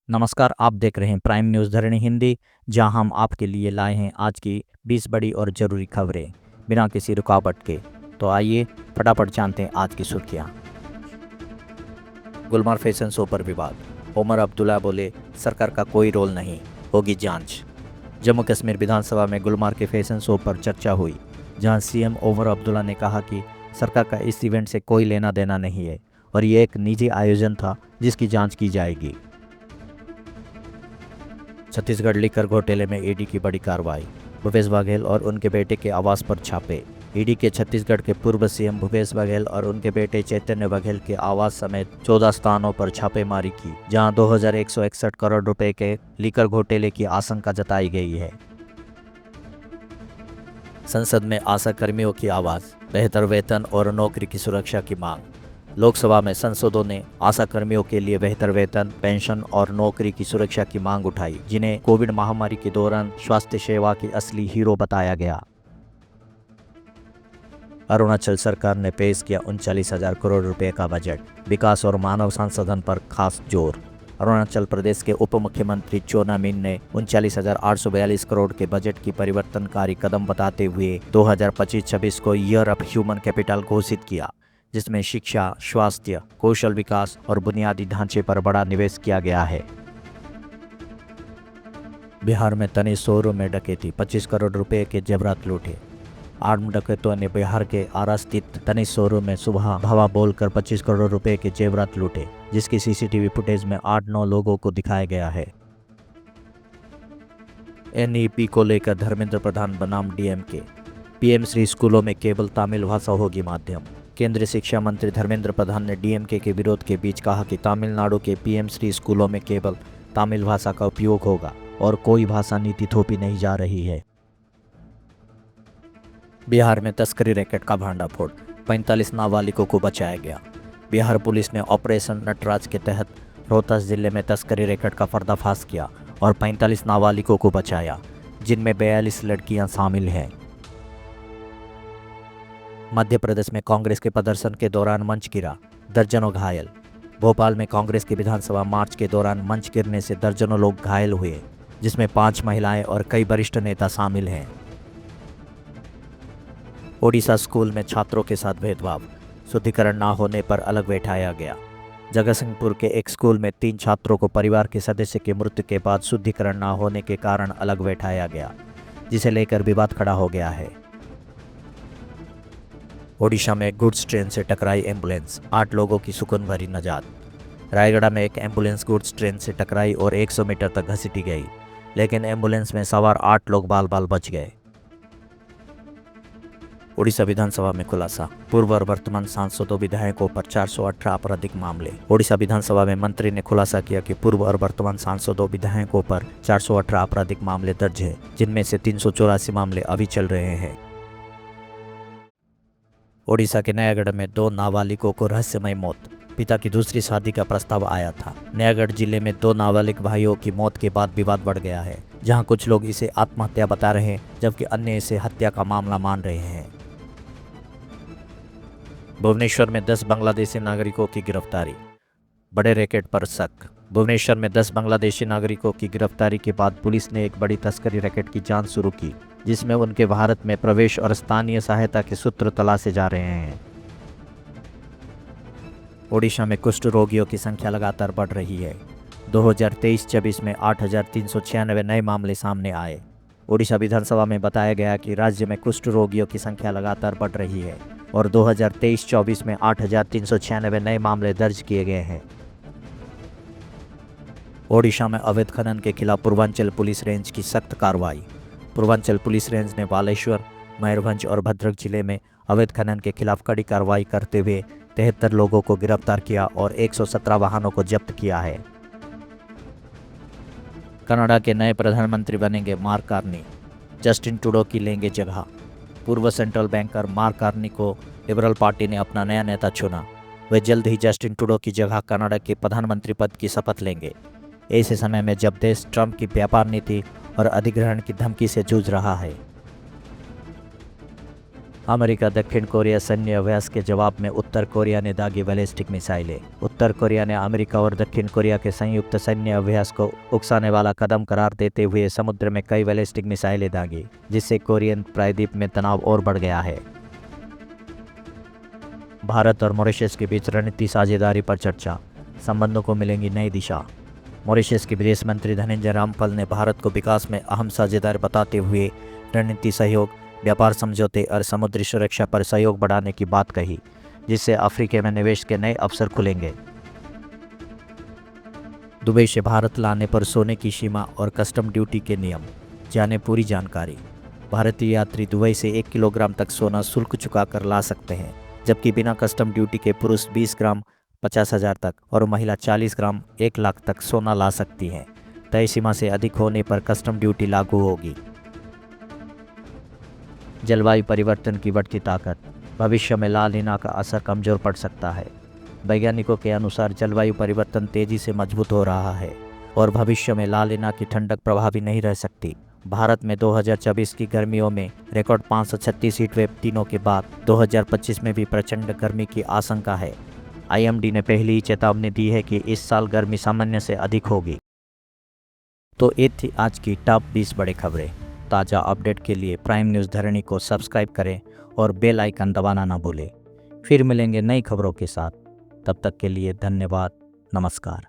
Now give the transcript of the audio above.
नमस्कार, आप देख रहे हैं प्राइम न्यूज़ धरणी हिंदी, जहां हम आपके लिए लाए हैं आज की 20 बड़ी और ज़रूरी खबरें बिना किसी रुकावट के। तो आइए फटाफट जानते हैं आज की सुर्खियां। गुलमार्ग फैशन शो पर विवाद, ओमर अब्दुल्ला बोले सरकार का कोई रोल नहीं, होगी जांच। जम्मू कश्मीर विधानसभा में गुलमार्ग के फैशन शो पर चर्चा हुई, जहां सीएम ओमर अब्दुल्ला ने कहा कि सरकार का इस इवेंट से कोई लेना देना नहीं है और ये एक निजी आयोजन था जिसकी जांच की जाएगी। छत्तीसगढ़ लिकर घोटाले में ईडी की बड़ी कार्रवाई, भूपेश बघेल और उनके बेटे के आवास पर छापे। ईडी के छत्तीसगढ़ के पूर्व सीएम भूपेश बघेल और उनके बेटे चैतन्य बघेल के आवास समेत 14 स्थानों पर छापेमारी की, जहां 2161 करोड़ रुपए के लिकर घोटाले की आशंका जताई गई है। संसद में आशा कर्मियों की आवाज, बेहतर वेतन और नौकरी की सुरक्षा की मांग। लोकसभा में सांसदों ने आशा कर्मियों के लिए बेहतर वेतन, पेंशन और नौकरी की सुरक्षा की मांग उठाई, जिन्हें कोविड महामारी के दौरान स्वास्थ्य सेवा की असली हीरो बताया गया। अरुणाचल सरकार ने पेश किया 39,000 करोड़ रुपए का बजट, विकास और मानव संसाधन पर खास जोर। अरुणाचल प्रदेश के उप मुख्यमंत्री चोना मीन ने 39,842 करोड़ के बजट की परिवर्तनकारी कदम बताते हुए 2025-26 को ईयर ऑफ ह्यूमन कैपिटल घोषित किया, जिसमें शिक्षा, स्वास्थ्य, कौशल विकास और बुनियादी ढांचे पर बड़ा निवेश किया गया है। बिहार में तनिष्क शोरूम में डकैती, 25 करोड़ रुपए के जेवरात लूटे। आर्म डकैतों ने बिहार के आरा स्थित तनिष्क शोरूम में सुबह भवा बोलकर 25 करोड़ रुपए के जेवरात लूटे, जिसकी सीसीटीवी फुटेज में 8-9 लोगों को दिखाया गया है। एनईपी को लेकर धर्मेंद्र प्रधान बनाम डीएमके, पीएम श्री स्कूलों में केवल तमिल भाषा होगी माध्यम। केंद्रीय शिक्षा मंत्री धर्मेंद्र प्रधान ने डीएमके के विरोध के बीच कहा कि तमिलनाडु के पीएम श्री स्कूलों में केवल तमिल भाषा का उपयोग होगा और कोई भाषा नीति थोपी नहीं जा रही है। बिहार में तस्करी रैकेट का भांडाफोड़, 45 नाबालिगों को बचाया गया। बिहार पुलिस ने ऑपरेशन नटराज के तहत रोहतास जिले में तस्करी रैकेट का पर्दाफाश किया और 45 नाबालिगों को बचाया, जिनमें 42 लड़कियां शामिल हैं। मध्य प्रदेश में कांग्रेस के प्रदर्शन के दौरान मंच गिरा, दर्जनों घायल। भोपाल में कांग्रेस के विधानसभा मार्च के दौरान मंच गिरने से दर्जनों लोग घायल हुए, जिसमें 5 महिलाएं और कई वरिष्ठ नेता शामिल हैं। ओडिशा स्कूल में छात्रों के साथ भेदभाव, शुद्धिकरण न होने पर अलग बैठाया गया। जगतसिंहपुर के एक स्कूल में 3 छात्रों को परिवार के सदस्य की मृत्यु के बाद शुद्धिकरण न होने के कारण अलग बैठाया गया, जिसे लेकर विवाद खड़ा हो गया है। ओडिशा में गुड्स ट्रेन से टकराई एम्बुलेंस, 8 लोगों की सुकून भरी नजात। रायगढ़ में एक एम्बुलेंस गुड्स ट्रेन से टकराई और 100 मीटर तक घसीटी गई, लेकिन एम्बुलेंस में सवार 8 लोग बाल बाल बच गए। ओडिशा विधानसभा में खुलासा, पूर्व और वर्तमान सांसदों विधायकों पर 418 आपराधिक मामले। ओडिशा विधानसभा में मंत्री ने खुलासा किया कि पूर्व और वर्तमान सांसदों विधायकों पर 418 आपराधिक मामले दर्ज है, जिनमें से 384 मामले अभी चल रहे हैं। ओडिशा के नयागढ़ में 2 नाबालिगों को रहस्यमय मौत, पिता की दूसरी शादी का प्रस्ताव आया था। नयागढ़ जिले में 2 नाबालिग भाइयों की मौत के बाद विवाद बढ़ गया है, जहां कुछ लोग इसे आत्महत्या बता रहे हैं, जबकि अन्य इसे हत्या का मामला मान रहे हैं। भुवनेश्वर में 10 बांग्लादेशी नागरिकों की गिरफ्तारी, बड़े रैकेट पर शक। भुवनेश्वर में 10 बांग्लादेशी नागरिकों की गिरफ्तारी के बाद पुलिस ने एक बड़ी तस्करी रैकेट की जांच शुरू की, जिसमें उनके भारत में प्रवेश और स्थानीय सहायता के सूत्र तलाशे जा रहे हैं। ओडिशा में कुष्ठ रोगियों की संख्या लगातार बढ़ रही है। 2023-24 में 8,396 नए मामले सामने आए। ओडिशा विधानसभा में बताया गया कि राज्य में कुष्ठ रोगियों की संख्या लगातार बढ़ रही है और 2023-24 में 8,396 नए मामले दर्ज किए गए हैं। ओडिशा में अवैध खनन के खिलाफ पूर्वांचल पुलिस रेंज की सख्त कार्रवाई। पूर्वांचल पुलिस रेंज ने बालेश्वर, मयूरभंज और भद्रक जिले में अवैध खनन के खिलाफ कड़ी कार्रवाई करते हुए 73 लोगों को गिरफ्तार किया और 117 वाहनों को जब्त किया है। कनाडा के नए प्रधानमंत्री बनेंगे मार्क कार्नी, जस्टिन ट्रूडो की लेंगे जगह। पूर्व सेंट्रल बैंकर मार्क कार्नी को लिबरल पार्टी ने अपना नया नेता चुना। वे जल्द ही जस्टिन ट्रूडो की जगह कनाडा के प्रधानमंत्री पद की शपथ लेंगे, ऐसे समय में जब देश ट्रंप की व्यापार नीति और अधिग्रहण की धमकी से जूझ रहा है। अमेरिका दक्षिण कोरिया सैन्य अभ्यास के जवाब में उत्तर कोरिया ने दागी बैलिस्टिक मिसाइलें। उत्तर कोरिया ने अमेरिका और दक्षिण कोरिया के संयुक्त सैन्य अभ्यास को उकसाने वाला कदम करार देते हुए समुद्र में कई बैलिस्टिक मिसाइलें दागी, जिससे कोरियन प्रायद्वीप में तनाव और बढ़ गया है। भारत और मॉरिशस के बीच रणनीतिक साझेदारी पर चर्चा, संबंधों को मिलेंगी नई दिशा। मॉरिशस के विदेश मंत्री धनंजय रामफल ने भारत को विकास में अहम साझेदार बताते हुए रणनीतिक सहयोग, व्यापार समझौते और समुद्री सुरक्षा पर सहयोग बढ़ाने की बात कही, जिससे अफ्रीका में निवेश के नए अवसर खुलेंगे। दुबई से भारत लाने पर सोने की सीमा और कस्टम ड्यूटी के नियम, जाने पूरी जानकारी। भारतीय यात्री दुबई से 1 किलोग्राम तक सोना शुल्क चुकाकर ला सकते हैं, जबकि बिना कस्टम ड्यूटी के पुरुष 20 ग्राम 50,000 तक और महिला 40 ग्राम 1 लाख तक सोना ला सकती हैं। तय सीमा से अधिक होने पर कस्टम ड्यूटी लागू होगी। जलवायु परिवर्तन की बढ़ती ताकत, भविष्य में ला नीना का असर कमज़ोर पड़ सकता है। वैज्ञानिकों के अनुसार जलवायु परिवर्तन तेज़ी से मजबूत हो रहा है और भविष्य में ला नीना की ठंडक प्रभावी नहीं रह सकती। भारत में 2024 की गर्मियों में रिकॉर्ड 536 हीट वेव दिनों के बाद 2025 में भी प्रचंड गर्मी की आशंका है। IMD ने पहले ही चेतावनी दी है कि इस साल गर्मी सामान्य से अधिक होगी। तो ये थी आज की टॉप 20 बड़ी खबरें। ताज़ा अपडेट के लिए प्राइम न्यूज़ धरणी को सब्सक्राइब करें और बेल आइकन दबाना ना भूलें। फिर मिलेंगे नई खबरों के साथ, तब तक के लिए धन्यवाद, नमस्कार।